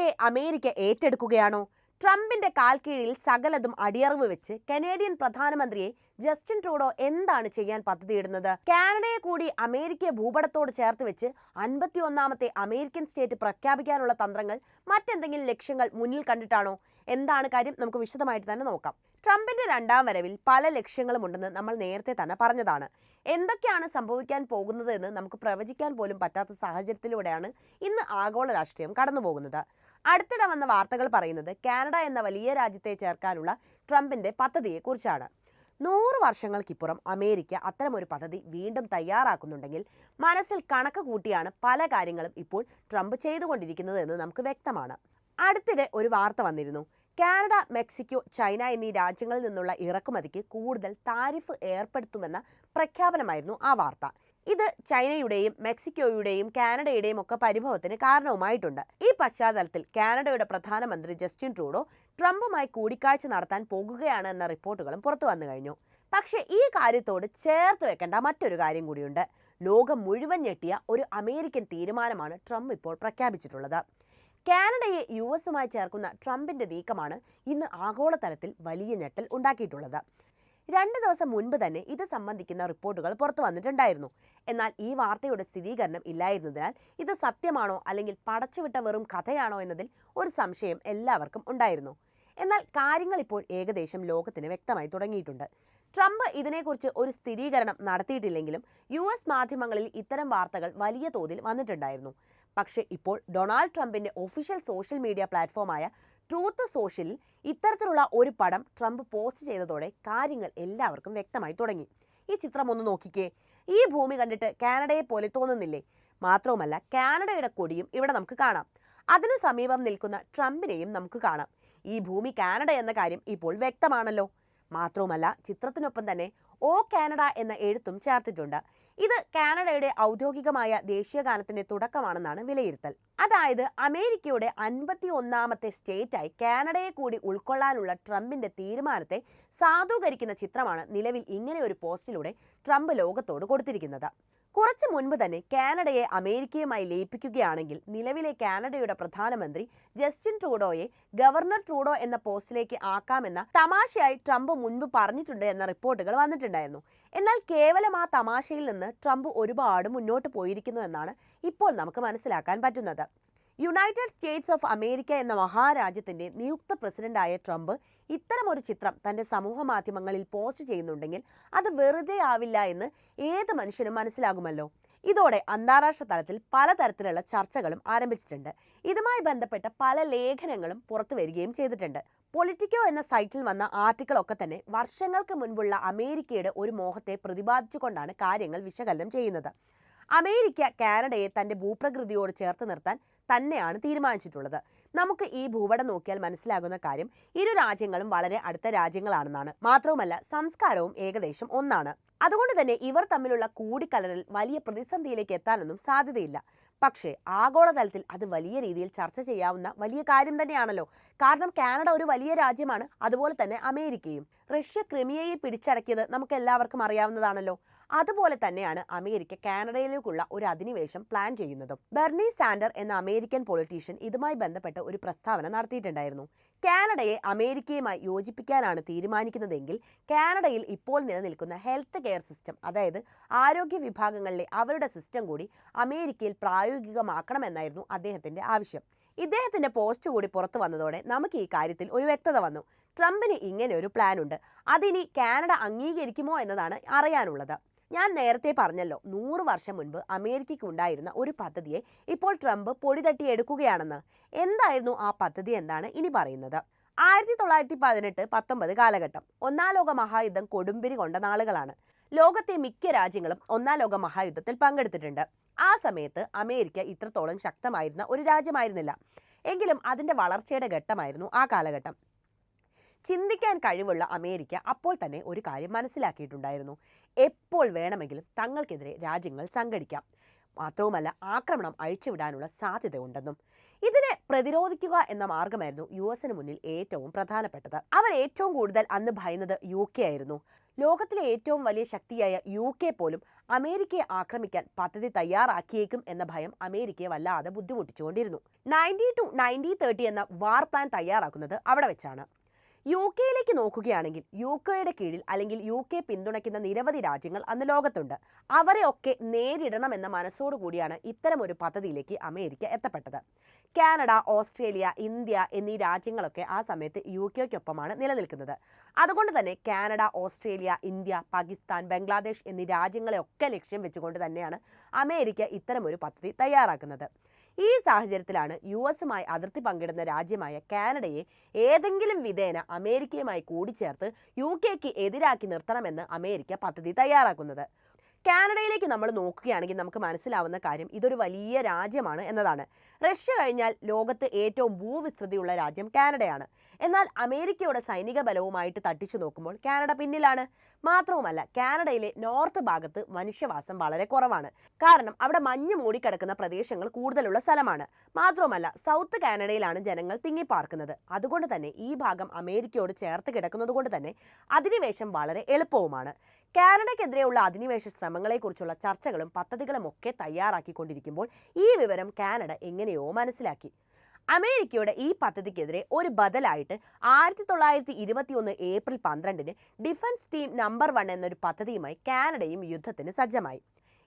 കാനഡയെ America ഏറ്റെടുക്കുകയാണോ? ട്രംപിന്റെ കാൽക്കീഴിൽ സകലതും അടിയറവ് വെച്ച് കനേഡിയൻ പ്രധാനമന്ത്രിയെ ജസ്റ്റിൻ ട്രൂഡോ എന്താണ് ചെയ്യാൻ പദ്ധതിയിടുന്നത്? കാനഡയെ കൂടി അമേരിക്ക ഭൂപടത്തോട് ചേർത്ത് വെച്ച് 51ാമത്തെ അമേരിക്കൻ സ്റ്റേറ്റ് പ്രഖ്യാപിക്കാനുള്ള തന്ത്രങ്ങൾ മറ്റെന്തെങ്കിലും ലക്ഷ്യങ്ങൾ മുന്നിൽ കണ്ടിട്ടാണോ? എന്താണ് കാര്യം? നമുക്ക് വിശദമായിട്ട് തന്നെ നോക്കാം. ട്രംപിന്റെ രണ്ടാം വരവിൽ പല ലക്ഷ്യങ്ങളും ഉണ്ടെന്ന് നമ്മൾ നേരത്തെ തന്നെ പറഞ്ഞതാണ്. എന്തൊക്കെയാണ് സംഭവിക്കാൻ പോകുന്നത് എന്ന് നമുക്ക് പ്രവചിക്കാൻ പോലും പറ്റാത്ത സാഹചര്യത്തിലൂടെയാണ് ഇന്ന് ആഗോള രാഷ്ട്രീയം കടന്നുപോകുന്നത്. അടുത്തിടെ വന്ന വാർത്തകൾ പറയുന്നത് കാനഡ എന്ന വലിയ രാജ്യത്തെ ചേർക്കാനുള്ള ട്രംപിന്റെ പദ്ധതിയെക്കുറിച്ചാണ്. 100 വർഷങ്ങൾക്കിപ്പുറം അമേരിക്ക അത്തരമൊരു പദ്ധതി വീണ്ടും തയ്യാറാക്കുന്നുണ്ടെങ്കിൽ മനസ്സിൽ കണക്ക് കൂട്ടിയാണ് പല കാര്യങ്ങളും ഇപ്പോൾ ട്രംപ് ചെയ്തുകൊണ്ടിരിക്കുന്നത് എന്ന് നമുക്ക് വ്യക്തമാണ്. അടുത്തിടെ ഒരു വാർത്ത വന്നിരുന്നു. കാനഡ, മെക്സിക്കോ, ചൈന എന്നീ രാജ്യങ്ങളിൽ നിന്നുള്ള ഇറക്കുമതിക്ക് കൂടുതൽ താരിഫ് ഏർപ്പെടുത്തുമെന്ന പ്രഖ്യാപനമായിരുന്നു ആ വാർത്ത. ഇത് ചൈനയുടെയും മെക്സിക്കോയുടെയും കാനഡയുടെയും ഒക്കെ പരിഭവത്തിന് കാരണവുമായിട്ടുണ്ട്. ഈ പശ്ചാത്തലത്തിൽ കാനഡയുടെ പ്രധാനമന്ത്രി ജസ്റ്റിൻ ട്രൂഡോ ട്രംപുമായി കൂടിക്കാഴ്ച നടത്താൻ പോകുകയാണ് എന്ന റിപ്പോർട്ടുകളും പുറത്തു വന്നു കഴിഞ്ഞു. പക്ഷേ ഈ കാര്യത്തോട് ചേർത്ത് വെക്കേണ്ട മറ്റൊരു കാര്യം കൂടിയുണ്ട്. ലോകം മുഴുവൻ ഞെട്ടിയ ഒരു അമേരിക്കൻ തീരുമാനമാണ് ട്രംപ് ഇപ്പോൾ പ്രഖ്യാപിച്ചിട്ടുള്ളത്. കാനഡയെ യുഎസുമായി ചേർക്കുന്ന ട്രംപിന്റെ നീക്കമാണ് ഇന്ന് ആഗോളതലത്തിൽ വലിയ ഞെട്ടൽ ഉണ്ടാക്കിയിട്ടുള്ളത്. 2 ദിവസം മുൻപ് തന്നെ ഇത് സംബന്ധിക്കുന്ന റിപ്പോർട്ടുകൾ പുറത്തു വന്നിട്ടുണ്ടായിരുന്നു. എന്നാൽ ഈ വാർത്തയുടെ സ്ഥിരീകരണം ഇല്ലായിരുന്നതിനാൽ ഇത് സത്യമാണോ അല്ലെങ്കിൽ പടച്ചുവിട്ട വെറും കഥയാണോ എന്നതിൽ ഒരു സംശയം എല്ലാവർക്കും ഉണ്ടായിരുന്നു. എന്നാൽ കാര്യങ്ങൾ ഇപ്പോൾ ഏകദേശം ലോകത്തിന് വ്യക്തമായി തുടങ്ങിയിട്ടുണ്ട്. ട്രംപ് ഇതിനെക്കുറിച്ച് ഒരു സ്ഥിരീകരണം നടത്തിയിട്ടില്ലെങ്കിലും US മാധ്യമങ്ങളിൽ ഇത്തരം വാർത്തകൾ വലിയ തോതിൽ വന്നിട്ടുണ്ടായിരുന്നു. പക്ഷേ ഇപ്പോൾ ഡൊണാൾഡ് ട്രംപിന്റെ ഒഫീഷ്യൽ സോഷ്യൽ മീഡിയ പ്ലാറ്റ്ഫോമായ ട്രൂത്ത് സോഷ്യലിൽ ഇത്തരത്തിലുള്ള ഒരു പടം ട്രംപ് പോസ്റ്റ് ചെയ്തതോടെ കാര്യങ്ങൾ എല്ലാവർക്കും വ്യക്തമായി തുടങ്ങി. ഈ ചിത്രം ഒന്ന് നോക്കിക്കേ. ഈ ഭൂമി കണ്ടിട്ട് കാനഡയെ പോലെ തോന്നുന്നില്ലേ? മാത്രവുമല്ല, കാനഡയുടെ കൊടിയും ഇവിടെ നമുക്ക് കാണാം. അതിനു സമീപം നിൽക്കുന്ന ട്രംപിനെയും നമുക്ക് കാണാം. ഈ ഭൂമി കാനഡ എന്ന കാര്യം ഇപ്പോൾ വ്യക്തമാണല്ലോ. മാത്രവുമല്ല, ചിത്രത്തിനൊപ്പം തന്നെ ഓ കാനഡ എന്ന എഴുത്തും ചേർത്തിട്ടുണ്ട്. ഇത് കാനഡയുടെ ഔദ്യോഗികമായ ദേശീയഗാനത്തിന്റെ തുടക്കമാണെന്നാണ് വിലയിരുത്തൽ. അതായത് അമേരിക്കയുടെ 51ാമത്തെ സ്റ്റേറ്റായി കാനഡയെ കൂടി ഉൾക്കൊള്ളാനുള്ള ട്രംപിന്റെ തീരുമാനത്തെ സാധൂകരിക്കുന്ന ചിത്രമാണ് നിലവിൽ ഇങ്ങനെ ഒരു പോസ്റ്റിലൂടെ ട്രംപ് ലോകത്തോട് കൊടുത്തിരിക്കുന്നത്. കുറച്ചു മുൻപ് തന്നെ കാനഡയെ അമേരിക്കയുമായി ലയിപ്പിക്കുകയാണെങ്കിൽ നിലവിലെ കാനഡയുടെ പ്രധാനമന്ത്രി ജസ്റ്റിൻ ട്രൂഡോയെ ഗവർണർ ട്രൂഡോ എന്ന പോസ്റ്റിലേക്ക് ആക്കാമെന്ന തമാശയായി ട്രംപ് മുൻപ് പറഞ്ഞിട്ടുണ്ട് എന്ന റിപ്പോർട്ടുകൾ വന്നിട്ടുണ്ടായിരുന്നു. എന്നാൽ കേവലം ആ തമാശയിൽ നിന്ന് ട്രംപ് ഒരുപാട് മുന്നോട്ട് പോയിരിക്കുന്നു എന്നാണ് ഇപ്പോൾ നമുക്ക് മനസ്സിലാക്കാൻ പറ്റുന്നത്. യുണൈറ്റഡ് സ്റ്റേറ്റ്സ് ഓഫ് അമേരിക്ക എന്ന മഹാരാജ്യത്തിന്റെ നിയുക്ത പ്രസിഡന്റായ ട്രംപ് ഇത്തരമൊരു ചിത്രം തന്റെ സമൂഹ മാധ്യമങ്ങളിൽ പോസ്റ്റ് ചെയ്യുന്നുണ്ടെങ്കിൽ അത് വെറുതെ ആവില്ല എന്ന് ഏത് മനുഷ്യനും മനസ്സിലാകുമല്ലോ. ഇതോടെ അന്താരാഷ്ട്ര തലത്തിൽ പലതരത്തിലുള്ള ചർച്ചകളും ആരംഭിച്ചിട്ടുണ്ട്. ഇതുമായി ബന്ധപ്പെട്ട പല ലേഖനങ്ങളും പുറത്തു വരികയും ചെയ്തിട്ടുണ്ട്. പൊളിറ്റിക്കോ എന്ന സൈറ്റിൽ വന്ന ആർട്ടിക്കിളൊക്കെ തന്നെ വർഷങ്ങൾക്ക് മുൻപുള്ള അമേരിക്കയുടെ ഒരു മോഹത്തെ പ്രതിപാദിച്ചുകൊണ്ടാണ് കാര്യങ്ങൾ വിശകലനം ചെയ്യുന്നത്. അമേരിക്ക കാനഡയെ തന്റെ ഭൂപ്രകൃതിയോട് ചേർത്ത് നിർത്താൻ തന്നെയാണ് തീരുമാനിച്ചിട്ടുള്ളത്. നമുക്ക് ഈ ഭൂപടം നോക്കിയാൽ മനസ്സിലാകുന്ന കാര്യം ഇരു രാജ്യങ്ങളും വളരെ അടുത്ത രാജ്യങ്ങളാണെന്നാണ്. മാത്രവുമല്ല, സംസ്കാരവും ഏകദേശം ഒന്നാണ്. അതുകൊണ്ട് തന്നെ ഇവർ തമ്മിലുള്ള കൂടിക്കലറിൽ വലിയ പ്രതിസന്ധിയിലേക്ക് എത്താനൊന്നും സാധ്യതയില്ല. പക്ഷേ ആഗോളതലത്തിൽ അത് വലിയ രീതിയിൽ ചർച്ച ചെയ്യാവുന്ന വലിയ കാര്യം തന്നെയാണല്ലോ. കാരണം കാനഡ ഒരു വലിയ രാജ്യമാണ്, അതുപോലെ തന്നെ അമേരിക്കയും. റഷ്യ ക്രിമിയയെ പിടിച്ചടക്കിയത് നമുക്ക് എല്ലാവർക്കും അറിയാവുന്നതാണല്ലോ. അതുപോലെ തന്നെയാണ് അമേരിക്ക കാനഡയിലേക്കുള്ള ഒരു അധിനിവേശം പ്ലാൻ ചെയ്യുന്നതും. ബെർണി സാൻഡർ എന്ന അമേരിക്കൻ പൊളിറ്റീഷ്യൻ ഇതുമായി ബന്ധപ്പെട്ട് ഒരു പ്രസ്താവന നടത്തിയിട്ടുണ്ടായിരുന്നു. കാനഡയെ അമേരിക്കയുമായി യോജിപ്പിക്കാനാണ് തീരുമാനിക്കുന്നതെങ്കിൽ കാനഡയിൽ ഇപ്പോൾ നിലനിൽക്കുന്ന ഹെൽത്ത് കെയർ സിസ്റ്റം, അതായത് ആരോഗ്യ വിഭാഗങ്ങളിലെ അവരുടെ സിസ്റ്റം കൂടി അമേരിക്കയിൽ പ്രായോഗികമാക്കണമെന്നായിരുന്നു അദ്ദേഹത്തിന്റെ ആവശ്യം. ഇദ്ദേഹത്തിന്റെ പോസ്റ്റ് കൂടി പുറത്തു വന്നതോടെ നമുക്ക് ഈ കാര്യത്തിൽ ഒരു വ്യക്തത വന്നു. ട്രംപിന് ഇങ്ങനെ ഒരു പ്ലാൻ ഉണ്ട്. അതിനി കാനഡ അംഗീകരിക്കുമോ എന്നതാണ് അറിയാനുള്ളത്. ഞാൻ നേരത്തെ പറഞ്ഞല്ലോ, 100 വർഷം മുൻപ് അമേരിക്കയ്ക്ക് ഉണ്ടായിരുന്ന ഒരു പദ്ധതിയെ ഇപ്പോൾ ട്രംപ് പൊടി തട്ടിയെടുക്കുകയാണെന്ന്. എന്തായിരുന്നു ആ പദ്ധതി എന്നാണ് ഇനി പറയുന്നത്. 1918-19 കാലഘട്ടം 1ാം ലോക മഹായുദ്ധം കൊടുമ്പിരി കൊണ്ട നാളുകളാണ്. ലോകത്തെ മിക്ക രാജ്യങ്ങളും 1ാം ലോക മഹായുദ്ധത്തിൽ പങ്കെടുത്തിട്ടുണ്ട്. ആ സമയത്ത് അമേരിക്ക ഇത്രത്തോളം ശക്തമായിരുന്ന ഒരു രാജ്യമായിരുന്നില്ല. എങ്കിലും അതിൻ്റെ വളർച്ചയുടെ ഘട്ടമായിരുന്നു ആ കാലഘട്ടം. ചിന്തിക്കാൻ കഴിവുള്ള അമേരിക്ക അപ്പോൾ തന്നെ ഒരു കാര്യം മനസ്സിലാക്കിയിട്ടുണ്ടായിരുന്നു. എപ്പോൾ വേണമെങ്കിലും തങ്ങൾക്കെതിരെ രാജ്യങ്ങൾ സംഘടിക്കാം. മാത്രവുമല്ല, ആക്രമണം അഴിച്ചുവിടാനുള്ള സാധ്യതയുണ്ടെന്നും. ഇതിനെ പ്രതിരോധിക്കുക എന്ന മാർഗമായിരുന്നു US മുന്നിൽ ഏറ്റവും പ്രധാനപ്പെട്ടത്. അവർ ഏറ്റവും കൂടുതൽ അന്ന് ഭയന്നത് UK ആയിരുന്നു. ലോകത്തിലെ ഏറ്റവും വലിയ ശക്തിയായ UK പോലും അമേരിക്കയെ ആക്രമിക്കാൻ പദ്ധതി തയ്യാറാക്കിയേക്കും എന്ന ഭയം അമേരിക്കയെ വല്ലാതെ ബുദ്ധിമുട്ടിച്ചുകൊണ്ടിരുന്നു. 90-90-30 എന്ന വാർ പ്ലാൻ തയ്യാറാക്കുന്നത് അവിടെ വെച്ചാണ്. UK നോക്കുകയാണെങ്കിൽ UKയുടെ കീഴിൽ അല്ലെങ്കിൽ UK പിന്തുണയ്ക്കുന്ന നിരവധി രാജ്യങ്ങൾ അന്ന് ലോകത്തുണ്ട്. അവരെ ഒക്കെ നേരിടണമെന്ന മനസ്സോടുകൂടിയാണ് ഇത്തരമൊരു പദ്ധതിയിലേക്ക് അമേരിക്ക എത്തപ്പെട്ടത്. കാനഡ, ഓസ്ട്രേലിയ, ഇന്ത്യ എന്നീ രാജ്യങ്ങളൊക്കെ ആ സമയത്ത് UKയ്ക്കൊപ്പമാണ് നിലനിൽക്കുന്നത്. അതുകൊണ്ട് തന്നെ Canada, Australia, India, Pakistan, Bangladesh എന്നീ രാജ്യങ്ങളെയൊക്കെ ലക്ഷ്യം വെച്ചുകൊണ്ട് തന്നെയാണ് അമേരിക്ക ഇത്തരമൊരു പദ്ധതി തയ്യാറാക്കുന്നത്. ഈ സാഹചര്യത്തിലാണ് US-മായി അതിർത്തി പങ്കിടുന്ന രാജ്യമായ കാനഡയെ ഏതെങ്കിലും വിധേന അമേരിക്കയുമായി കൂടിച്ചേർത്ത് UKയ്ക്ക് എതിരാക്കി നിർത്തണമെന്ന് അമേരിക്ക പദ്ധതി തയ്യാറാക്കുന്നത്. കാനഡയിലേക്ക് നമ്മൾ നോക്കുകയാണെങ്കിൽ നമുക്ക് മനസ്സിലാവുന്ന കാര്യം ഇതൊരു വലിയ രാജ്യമാണ് എന്നതാണ്. റഷ്യ കഴിഞ്ഞാൽ ലോകത്ത് ഏറ്റവും ഭൂവിസ്തൃതിയുള്ള രാജ്യം കാനഡയാണ്. എന്നാൽ അമേരിക്കയുടെ സൈനിക ബലവുമായിട്ട് തട്ടിച്ചു നോക്കുമ്പോൾ കാനഡ പിന്നിലാണ്. മാത്രവുമല്ല, കാനഡയിലെ നോർത്ത് ഭാഗത്ത് മനുഷ്യവാസം വളരെ കുറവാണ്. കാരണം അവിടെ മഞ്ഞ് മൂടിക്കിടക്കുന്ന പ്രദേശങ്ങൾ കൂടുതലുള്ള സ്ഥലമാണ്. മാത്രവുമല്ല, സൗത്ത് കാനഡയിലാണ് ജനങ്ങൾ തിങ്ങിപ്പാർക്കുന്നത്. അതുകൊണ്ട് തന്നെ ഈ ഭാഗം അമേരിക്കയോട് ചേർത്ത് കിടക്കുന്നത് കൊണ്ട് തന്നെ അധിനിവേശം വളരെ എളുപ്പവുമാണ്. കാനഡയ്ക്കെതിരെയുള്ള അധിനിവേശ ശ്രമങ്ങളെക്കുറിച്ചുള്ള ചർച്ചകളും പദ്ധതികളും ഒക്കെ തയ്യാറാക്കിക്കൊണ്ടിരിക്കുമ്പോൾ ഈ വിവരം കാനഡ എങ്ങനെയോ മനസ്സിലാക്കി. അമേരിക്കയുടെ ഈ പദ്ധതിക്കെതിരെ ഒരു ബദലായിട്ട് 1921 ഏപ്രിൽ 12 ഡിഫൻസ് ടീം നമ്പർ 1 എന്നൊരു പദ്ധതിയുമായി കാനഡയും യുദ്ധത്തിന് സജ്ജമായി.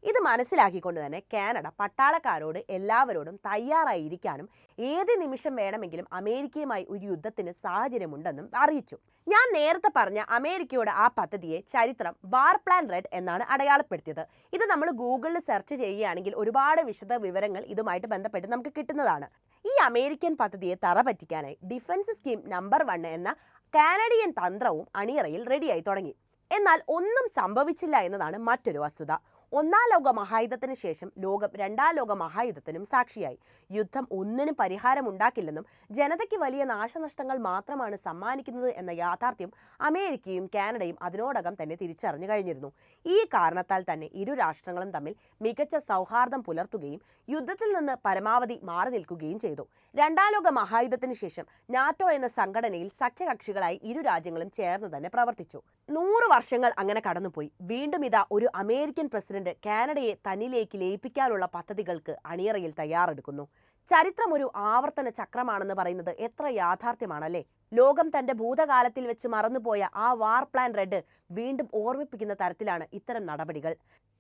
ഇത് മനസ്സിലാക്കിക്കൊണ്ട് തന്നെ കാനഡ പട്ടാളക്കാരോട് എല്ലാവരോടും തയ്യാറായിരിക്കാനും ഏത് നിമിഷം വേണമെങ്കിലും അമേരിക്കയുമായി ഒരു യുദ്ധത്തിന് സാഹചര്യമുണ്ടെന്നും അറിയിച്ചു. ഞാൻ നേരത്തെ പറഞ്ഞ അമേരിക്കയുടെ ആ പദ്ധതിയെ ചരിത്രം വാർ പ്ലാൻ റെഡ് എന്നാണ് അടയാളപ്പെടുത്തിയത്. ഇത് നമ്മൾ ഗൂഗിളിൽ സെർച്ച് ചെയ്യുകയാണെങ്കിൽ ഒരുപാട് വിശദ വിവരങ്ങൾ ഇതുമായിട്ട് ബന്ധപ്പെട്ട് നമുക്ക് കിട്ടുന്നതാണ്. ഈ അമേരിക്കൻ പദ്ധതിയെ തറപറ്റിക്കാനായി ഡിഫൻസ് സ്കീം നമ്പർ 1 എന്ന കാനഡിയൻ തന്ത്രവും അണിയറയിൽ റെഡിയായി തുടങ്ങി. എന്നാൽ ഒന്നും സംഭവിച്ചില്ല എന്നതാണ് മറ്റൊരു വസ്തുത. ഒന്നാം ലോക മഹായുദ്ധത്തിന് ശേഷം ലോകം രണ്ടാം ലോക മഹായുദ്ധത്തിനും സാക്ഷിയായി. യുദ്ധം ഒന്നിനും പരിഹാരമുണ്ടാക്കില്ലെന്നും ജനതയ്ക്ക് വലിയ നാശനഷ്ടങ്ങൾ മാത്രമാണ് സമ്മാനിക്കുന്നത് എന്ന യാഥാർത്ഥ്യം അമേരിക്കയും കാനഡയും അതിനോടകം തന്നെ തിരിച്ചറിഞ്ഞു കഴിഞ്ഞിരുന്നു. ഈ കാരണത്താൽ തന്നെ ഇരു രാഷ്ട്രങ്ങളും തമ്മിൽ മികച്ച സൗഹാർദ്ദം പുലർത്തുകയും യുദ്ധത്തിൽ നിന്ന് പരമാവധി മാറി നിൽക്കുകയും ചെയ്തു. രണ്ടാം ലോക മഹായുദ്ധത്തിന് ശേഷം നാറ്റോ എന്ന സംഘടനയിൽ സഖ്യകക്ഷികളായി ഇരു രാജ്യങ്ങളും ചേർന്ന് തന്നെ പ്രവർത്തിച്ചു. 100 വർഷങ്ങൾ അങ്ങനെ കടന്നുപോയി. വീണ്ടും ഇതാ ഒരു അമേരിക്കൻ പ്രസിഡന്റ് കാനഡയെ തന്നിലേക്ക് ലയിപ്പിക്കാനുള്ള പദ്ധതികൾക്ക് അണിയറയിൽ തയ്യാറെടുക്കുന്നു. ചരിത്രം ഒരു ആവർത്തന ചക്രമാണെന്ന് പറയുന്നത് എത്ര യാഥാർത്ഥ്യമാണല്ലേ. ലോകം തന്റെ ഭൂതകാലത്തിൽ വെച്ച് മറന്നുപോയ ആ വാർ പ്ലാൻ റെഡ് വീണ്ടും ഓർമ്മിപ്പിക്കുന്ന തരത്തിലാണ് ഇത്തരം നടപടികൾ.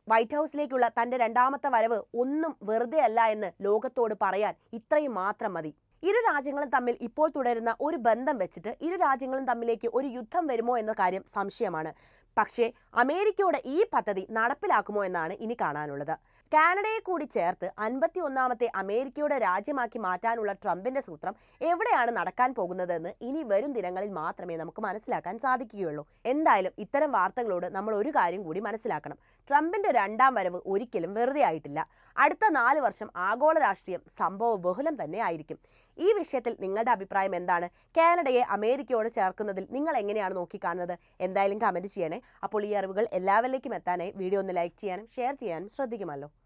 വൈറ്റ് ഹൗസിലേക്കുള്ള തന്റെ രണ്ടാമത്തെ വരവ് ഒന്നും വെറുതെ അല്ല എന്ന് ലോകത്തോട് പറയാൻ ഇത്രയും മാത്രം മതി. ഇരു രാജ്യങ്ങളും തമ്മിൽ ഇപ്പോൾ തുടരുന്ന ഒരു ബന്ധം വെച്ചിട്ട് ഇരു രാജ്യങ്ങളും തമ്മിലേക്ക് ഒരു യുദ്ധം വരുമോ എന്ന കാര്യം സംശയമാണ്. പക്ഷേ അമേരിക്കയുടെ ഈ പദ്ധതി നടപ്പിലാക്കുമോ എന്നാണ് ഇനി കാണാനുള്ളത്. കാനഡയെ കൂടി ചേർത്ത് 51ാമത്തെ അമേരിക്കയുടെ രാജ്യമാക്കി മാറ്റാനുള്ള ട്രംപിന്റെ സൂത്രം എവിടെയാണ് നടക്കാൻ പോകുന്നതെന്ന് ഇനി വരും ദിനങ്ങളിൽ മാത്രമേ നമുക്ക് മനസ്സിലാക്കാൻ സാധിക്കുകയുള്ളൂ. എന്തായാലും ഇത്തരം വാർത്തകളോട് നമ്മൾ ഒരു കാര്യം കൂടി മനസ്സിലാക്കണം. ട്രംപിന്റെ രണ്ടാം വരവ് ഒരിക്കലും വെറുതെ ആയിട്ടില്ല. അടുത്ത 4 വർഷം ആഗോള രാഷ്ട്രീയം സംഭവ ബഹുലം തന്നെ ആയിരിക്കും. ഈ വിഷയത്തിൽ നിങ്ങളുടെ അഭിപ്രായം എന്താണ്? കാനഡയെ അമേരിക്കയോട് ചേർക്കുന്നതിൽ നിങ്ങൾ എങ്ങനെയാണ് നോക്കിക്കാണുന്നത്? എന്തായാലും കമന്റ് ചെയ്യണേ. അപ്പോൾ ഈ അറിവുകൾ എല്ലാവരിലേക്കും എത്താനായി വീഡിയോ ഒന്ന് ലൈക്ക് ചെയ്യാനും ഷെയർ ചെയ്യാനും ശ്രദ്ധിക്കുമല്ലോ.